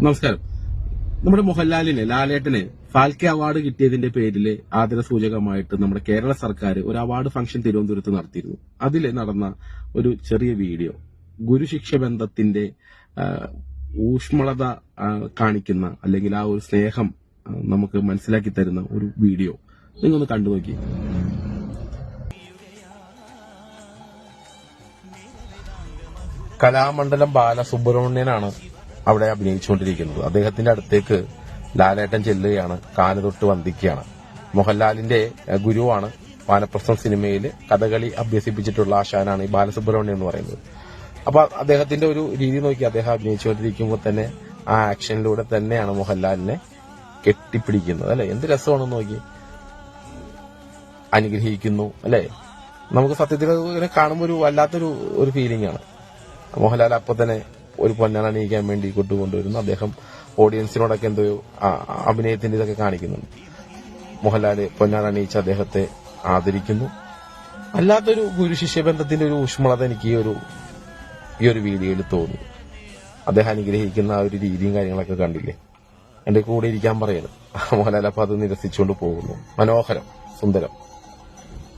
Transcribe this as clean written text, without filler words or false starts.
നമസ്കാരം. നമ്മുടെ മോഹൻലാലിന് ലാലേട്ടന് ഫാൽക്കെ അവാർഡ് കിട്ടിയതിന്റെ പേരിൽ ആദരസൂചകമായിട്ട് നമ്മുടെ കേരള സർക്കാർ ഒരു അവാർഡ് ഫംഗ്ഷൻ തിരുവനന്തപുരത്ത് നടത്തിയിരുന്നു. അതിൽ നടന്ന ഒരു ചെറിയ വീഡിയോ ഗുരുശിക്ഷ ബന്ധത്തിന്റെ ഊഷ്മളത കാണിക്കുന്ന അല്ലെങ്കിൽ ആ ഒരു സ്നേഹം നമുക്ക് മനസ്സിലാക്കി തരുന്ന ഒരു വീഡിയോ നിങ്ങളൊന്ന് കണ്ടു നോക്കി. കലാമണ്ഡലം ബാലസുബ്രഹ്മണ്യനാണ് അവിടെ അഭിനയിച്ചുകൊണ്ടിരിക്കുന്നത്. അദ്ദേഹത്തിന്റെ അടുത്തേക്ക് ലാലേട്ടൻ ചെല്ലുകയാണ്, കാല് തൊട്ട് വന്ദിക്കുകയാണ്. മോഹൻലാലിന്റെ ഗുരുവാണ്. വാനപ്രസ്ഥം സിനിമയിൽ കഥകളി അഭ്യസിപ്പിച്ചിട്ടുള്ള ആശാനാണ് ഈ ബാലസുബ്രഹ്മണ്യം എന്ന് പറയുന്നത്. അപ്പൊ അദ്ദേഹത്തിന്റെ ഒരു രീതി നോക്കി, അദ്ദേഹം അഭിനയിച്ചുകൊണ്ടിരിക്കുമ്പോൾ തന്നെ ആ ആക്ഷനിലൂടെ തന്നെയാണ് മോഹൻലാലിനെ കെട്ടിപ്പിടിക്കുന്നത്. അല്ലെ, എന്ത് രസമാണെന്ന് നോക്കി. അനുഗ്രഹിക്കുന്നു അല്ലെ. നമുക്ക് സത്യത്തിൽ ഇങ്ങനെ കാണുമ്പോൾ ഒരു വല്ലാത്തൊരു ഫീലിംഗ് ആണ്. മോഹൻലാൽ അപ്പൊ തന്നെ ഒരു പൊന്നാണ് അണിയിക്കാൻ വേണ്ടി കൊണ്ടുവരുന്നു. അദ്ദേഹം ഓഡിയൻസിനോടൊക്കെ എന്തോ അഭിനയത്തിന്റെ ഇതൊക്കെ കാണിക്കുന്നുണ്ട്. മോഹൻലാല് പൊന്നാണ് അണിയിച്ച് അദ്ദേഹത്തെ ആദരിക്കുന്നു. അല്ലാത്തൊരു ഗുരുശിഷ്യ ബന്ധത്തിന്റെ ഒരു ഊഷ്മളത എനിക്ക് ഈ ഒരു വീഡിയോയിൽ തോന്നി. അദ്ദേഹം അനുഗ്രഹിക്കുന്ന ആ ഒരു രീതിയും കാര്യങ്ങളൊക്കെ കണ്ടില്ലേ. എന്റെ കൂടെ ഇരിക്കാൻ പറയുന്നു മോഹൻലാൽ. അപ്പൊ അത് നിരസിച്ചുകൊണ്ട് പോകുന്നു. മനോഹരം, സുന്ദരം.